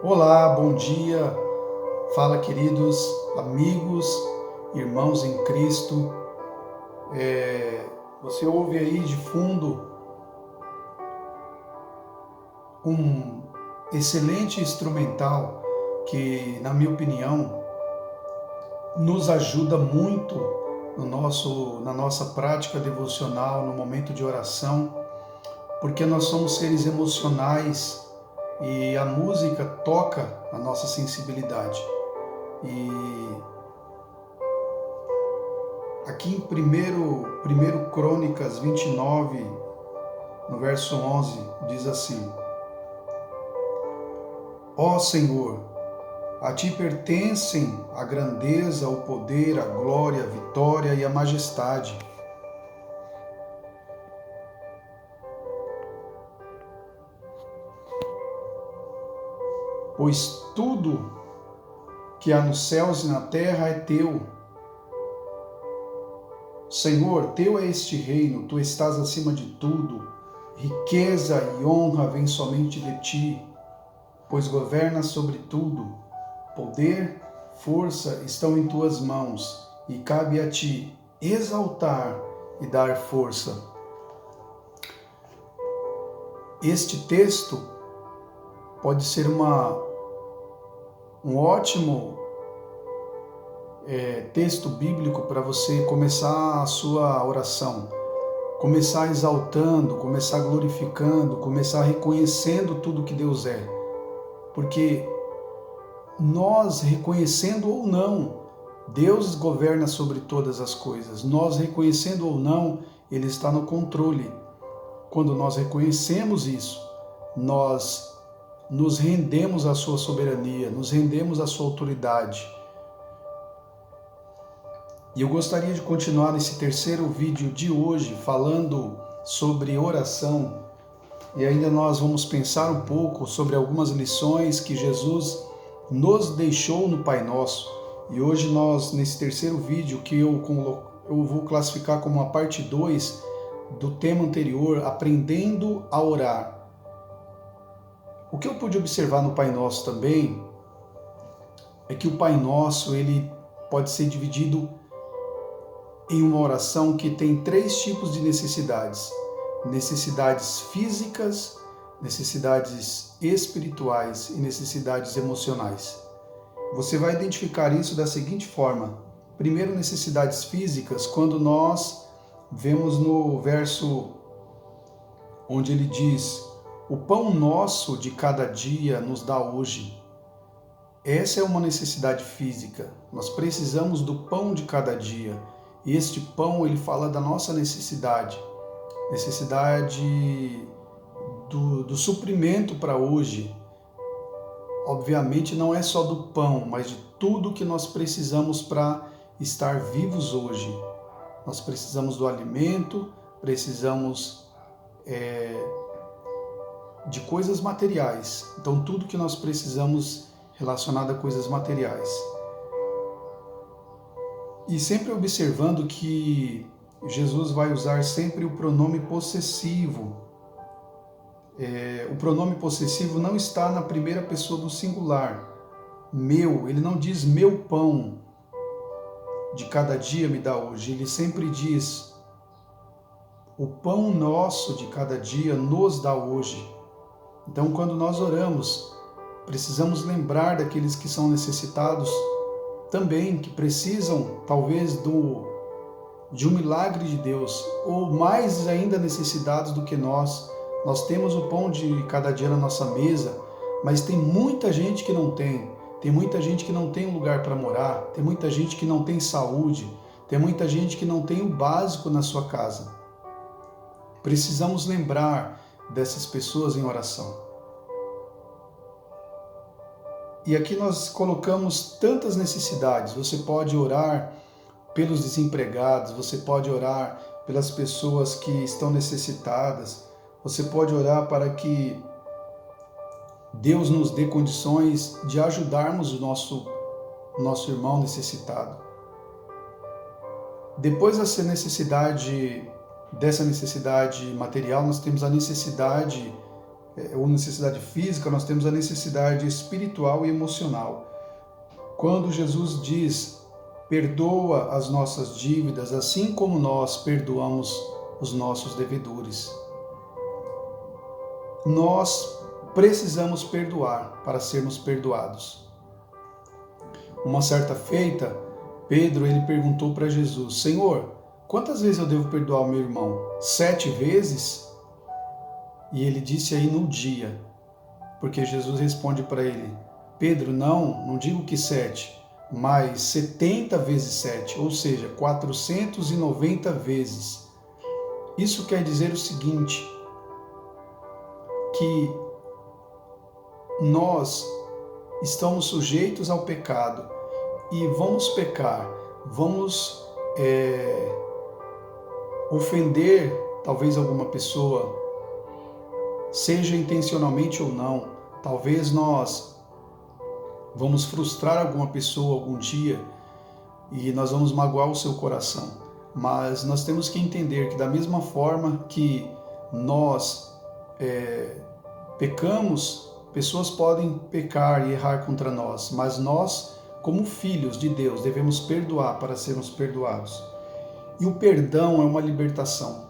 Olá, bom dia. Fala, queridos amigos, irmãos em Cristo. Você ouve aí de fundo um excelente instrumental que, na minha opinião, nos ajuda muito na nossa prática devocional, no momento de oração, porque nós somos seres emocionais e a música toca a nossa sensibilidade. E aqui em 1 Crônicas 29, no verso 11, diz assim: Ó Senhor, a ti pertencem a grandeza, o poder, a glória, a vitória e a majestade. Pois tudo que há nos céus e na terra é teu. Senhor, teu é este reino, tu estás acima de tudo. Riqueza e honra vêm somente de ti, pois governas sobre tudo. Poder, força estão em tuas mãos, e cabe a ti exaltar e dar força. Este texto pode ser um ótimo texto bíblico para você começar a sua oração. Começar exaltando, começar glorificando, começar reconhecendo tudo que Deus é. Porque nós, reconhecendo ou não, Deus governa sobre todas as coisas. Nós, reconhecendo ou não, Ele está no controle. Quando nós reconhecemos isso, nós nos rendemos à sua soberania, nos rendemos à sua autoridade. E eu gostaria de continuar nesse terceiro vídeo de hoje falando sobre oração. E ainda nós vamos pensar um pouco sobre algumas lições que Jesus nos deixou no Pai Nosso. E hoje nós, nesse terceiro vídeo, que eu vou classificar como a parte 2 do tema anterior, Aprendendo a Orar. O que eu pude observar no Pai Nosso também é que o Pai Nosso, ele pode ser dividido em uma oração que tem 3 tipos de necessidades. Necessidades físicas, necessidades espirituais e necessidades emocionais. Você vai identificar isso da seguinte forma. Primeiro, necessidades físicas, quando nós vemos no verso onde ele diz: o pão nosso de cada dia nos dá hoje. Essa é uma necessidade física. Nós precisamos do pão de cada dia. E este pão, ele fala da nossa necessidade do suprimento para hoje. Obviamente não é só do pão, mas de tudo que nós precisamos para estar vivos hoje. Nós precisamos do alimento, precisamos de coisas materiais. Então tudo que nós precisamos relacionado a coisas materiais. E sempre observando que Jesus vai usar sempre o pronome possessivo. O pronome possessivo não está na primeira pessoa do singular. Meu, ele não diz meu pão de cada dia me dá hoje. Ele sempre diz o pão nosso de cada dia nos dá hoje. Então, quando nós oramos, precisamos lembrar daqueles que são necessitados também, que precisam talvez de um milagre de Deus, ou mais ainda necessitados do que nós. Nós temos o pão de cada dia na nossa mesa, mas tem muita gente que não tem. Tem muita gente que não tem um lugar para morar, tem muita gente que não tem saúde, tem muita gente que não tem o básico na sua casa. Precisamos lembrar dessas pessoas em oração. E aqui nós colocamos tantas necessidades. Você pode orar pelos desempregados, você pode orar pelas pessoas que estão necessitadas, você pode orar para que Deus nos dê condições de ajudarmos o nosso irmão necessitado. Depois dessa necessidade material, nós temos a necessidade ou necessidade física, nós temos a necessidade espiritual e emocional. Quando Jesus diz, perdoa as nossas dívidas, assim como nós perdoamos os nossos devedores. Nós precisamos perdoar para sermos perdoados. Uma certa feita, Pedro ele perguntou para Jesus, Senhor, quantas vezes eu devo perdoar o meu irmão? 7 vezes? E ele disse aí no dia, porque Jesus responde para ele, Pedro, não digo que 7, mas 70 vezes 7, ou seja, 490 vezes. Isso quer dizer o seguinte, que nós estamos sujeitos ao pecado e vamos pecar, vamos ofender talvez alguma pessoa, seja intencionalmente ou não, talvez nós vamos frustrar alguma pessoa algum dia e nós vamos magoar o seu coração. Mas nós temos que entender que da mesma forma que nós pecamos, pessoas podem pecar e errar contra nós, mas nós, como filhos de Deus, devemos perdoar para sermos perdoados. E o perdão é uma libertação.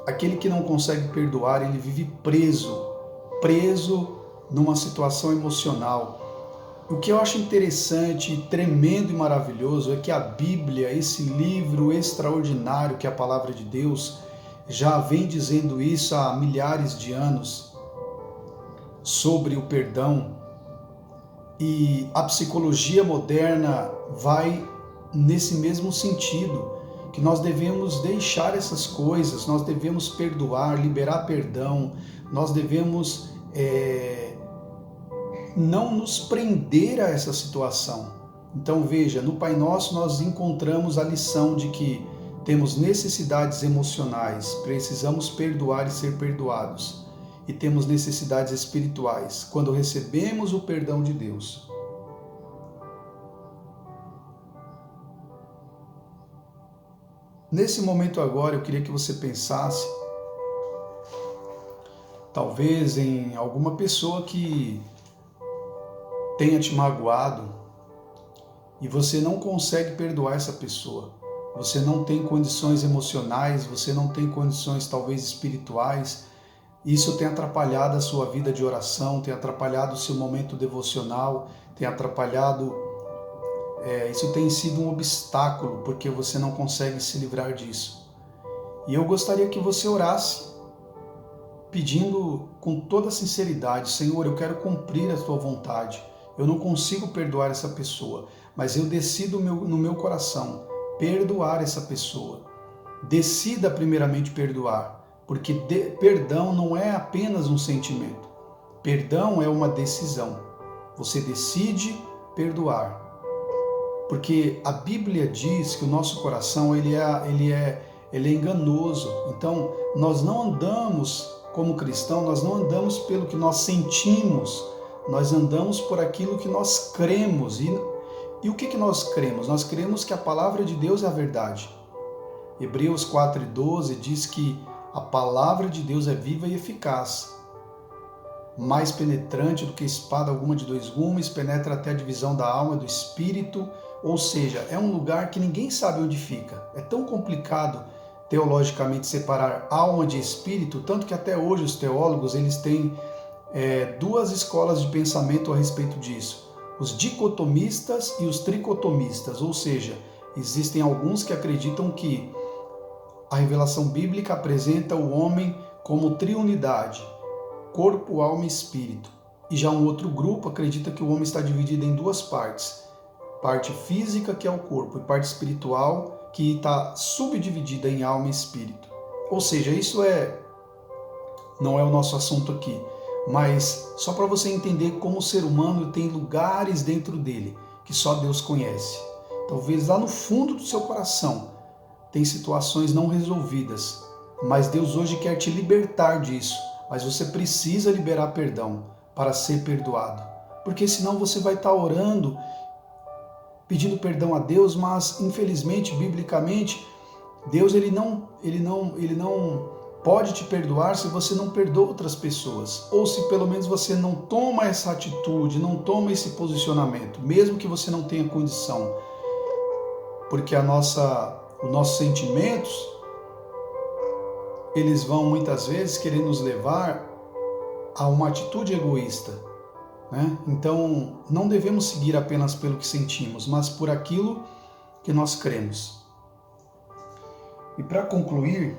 Aquele que não consegue perdoar, ele vive preso numa situação emocional. O que eu acho interessante, tremendo e maravilhoso é que a Bíblia, esse livro extraordinário que é a Palavra de Deus, já vem dizendo isso há milhares de anos sobre o perdão. E a psicologia moderna vai nesse mesmo sentido, que nós devemos deixar essas coisas, nós devemos perdoar, liberar perdão, nós devemos não nos prender a essa situação. Então veja, no Pai Nosso nós encontramos a lição de que temos necessidades emocionais, precisamos perdoar e ser perdoados. E temos necessidades espirituais, quando recebemos o perdão de Deus. Nesse momento agora, eu queria que você pensasse, talvez em alguma pessoa que tenha te magoado e você não consegue perdoar essa pessoa. Você não tem condições emocionais, você não tem condições talvez espirituais. Isso tem atrapalhado a sua vida de oração, tem atrapalhado o seu momento devocional, tem atrapalhado, isso tem sido um obstáculo, porque você não consegue se livrar disso. E eu gostaria que você orasse, pedindo com toda sinceridade, Senhor, eu quero cumprir a tua vontade, eu não consigo perdoar essa pessoa, mas eu decido no meu coração perdoar essa pessoa. Decida primeiramente perdoar. Porque perdão não é apenas um sentimento. Perdão é uma decisão. Você decide perdoar. Porque a Bíblia diz que o nosso coração ele é enganoso. Então, nós não andamos como cristão, nós não andamos pelo que nós sentimos, nós andamos por aquilo que nós cremos. E o que nós cremos? Nós cremos que a palavra de Deus é a verdade. Hebreus 4:12 diz que a palavra de Deus é viva e eficaz, mais penetrante do que espada alguma de 2 gumes, penetra até a divisão da alma e do espírito, ou seja, é um lugar que ninguém sabe onde fica. É tão complicado teologicamente separar alma de espírito, tanto que até hoje os teólogos eles têm 2 escolas de pensamento a respeito disso. Os dicotomistas e os tricotomistas, ou seja, existem alguns que acreditam que a revelação bíblica apresenta o homem como triunidade, corpo, alma e espírito. E já um outro grupo acredita que o homem está dividido em 2 partes. Parte física, que é o corpo, e parte espiritual, que está subdividida em alma e espírito. Ou seja, isso não é o nosso assunto aqui, mas só para você entender como o ser humano tem lugares dentro dele que só Deus conhece. Talvez lá no fundo do seu coração tem situações não resolvidas, mas Deus hoje quer te libertar disso, mas você precisa liberar perdão para ser perdoado, porque senão você vai estar orando, pedindo perdão a Deus, mas infelizmente, biblicamente, Deus ele não pode te perdoar se você não perdoa outras pessoas, ou se pelo menos você não toma essa atitude, não toma esse posicionamento, mesmo que você não tenha condição, porque os nossos sentimentos, eles vão muitas vezes querer nos levar a uma atitude egoísta, né? Então, não devemos seguir apenas pelo que sentimos, mas por aquilo que nós cremos. E para concluir,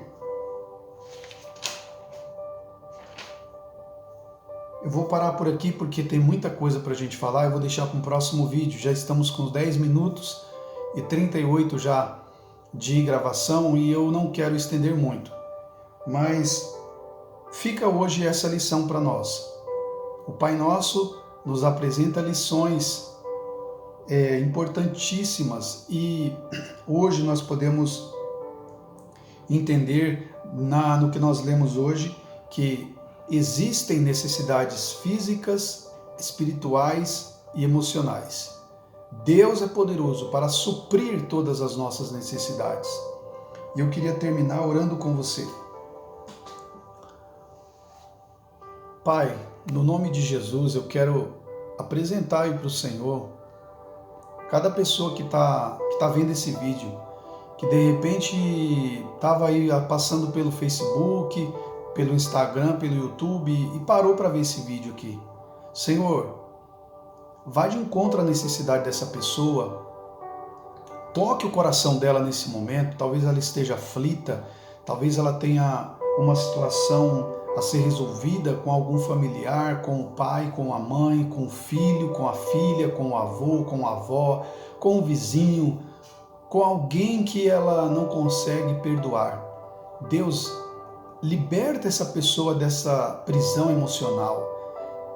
eu vou parar por aqui porque tem muita coisa para a gente falar. Eu vou deixar para um próximo vídeo. Já estamos com 10 minutos e 38 já de gravação e eu não quero estender muito. Mas fica hoje essa lição para nós. O Pai Nosso nos apresenta lições importantíssimas e hoje nós podemos entender no que nós lemos hoje que existem necessidades físicas, espirituais e emocionais. Deus é poderoso para suprir todas as nossas necessidades. E eu queria terminar orando com você. Pai, no nome de Jesus, eu quero apresentar aí para o Senhor cada pessoa que tá vendo esse vídeo, que de repente estava aí passando pelo Facebook, pelo Instagram, pelo YouTube e parou para ver esse vídeo aqui. Senhor, vai de encontro à necessidade dessa pessoa, toque o coração dela nesse momento, talvez ela esteja aflita, talvez ela tenha uma situação a ser resolvida com algum familiar, com o pai, com a mãe, com o filho, com a filha, com o avô, com a avó, com o vizinho, com alguém que ela não consegue perdoar. Deus, liberta essa pessoa dessa prisão emocional.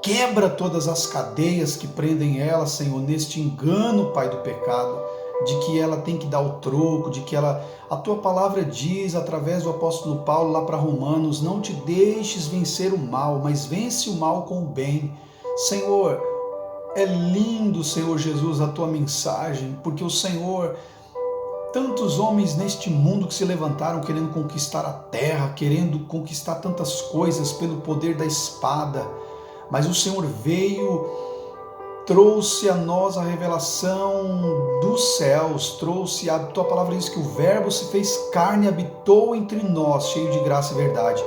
Quebra todas as cadeias que prendem ela, Senhor, neste engano, Pai, do pecado, de que ela tem que dar o troco, de que a Tua palavra diz, através do apóstolo Paulo, lá para Romanos, não te deixes vencer o mal, mas vence o mal com o bem. Senhor, é lindo, Senhor Jesus, a Tua mensagem, porque o Senhor... Tantos homens neste mundo que se levantaram querendo conquistar a terra, querendo conquistar tantas coisas pelo poder da espada, mas o Senhor veio, trouxe a nós a revelação dos céus, trouxe a Tua palavra diz que o Verbo se fez carne e habitou entre nós, cheio de graça e verdade.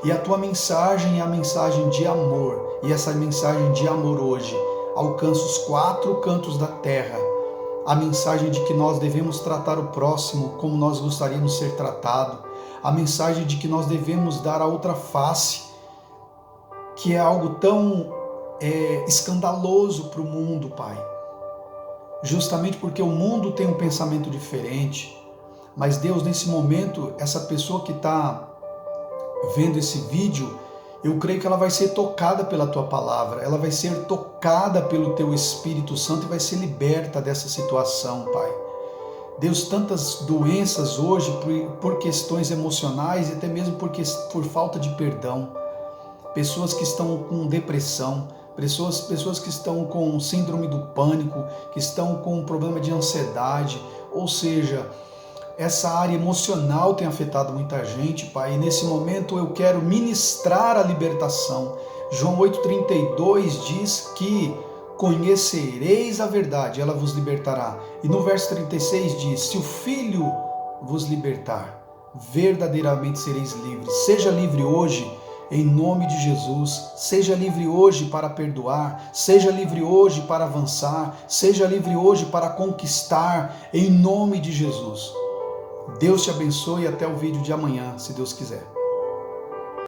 E a Tua mensagem é a mensagem de amor, e essa mensagem de amor hoje alcança os 4 cantos da terra. A mensagem de que nós devemos tratar o próximo como nós gostaríamos de ser tratado. A mensagem de que nós devemos dar a outra face, que é algo tão escandaloso para o mundo, Pai. Justamente porque o mundo tem um pensamento diferente. Mas Deus, nesse momento, essa pessoa que está vendo esse vídeo, eu creio que ela vai ser tocada pela Tua palavra, ela vai ser tocada pelo Teu Espírito Santo e vai ser liberta dessa situação, Pai. Deus, tantas doenças hoje por questões emocionais e até mesmo por falta de perdão. Pessoas que estão com depressão, pessoas que estão com síndrome do pânico, que estão com problema de ansiedade, ou seja... Essa área emocional tem afetado muita gente, Pai, e nesse momento eu quero ministrar a libertação. João 8,32 diz que conhecereis a verdade, ela vos libertará. E no verso 36 diz, se o Filho vos libertar, verdadeiramente sereis livres. Seja livre hoje, em nome de Jesus. Seja livre hoje para perdoar, seja livre hoje para avançar, seja livre hoje para conquistar, em nome de Jesus. Deus te abençoe e até o vídeo de amanhã, se Deus quiser.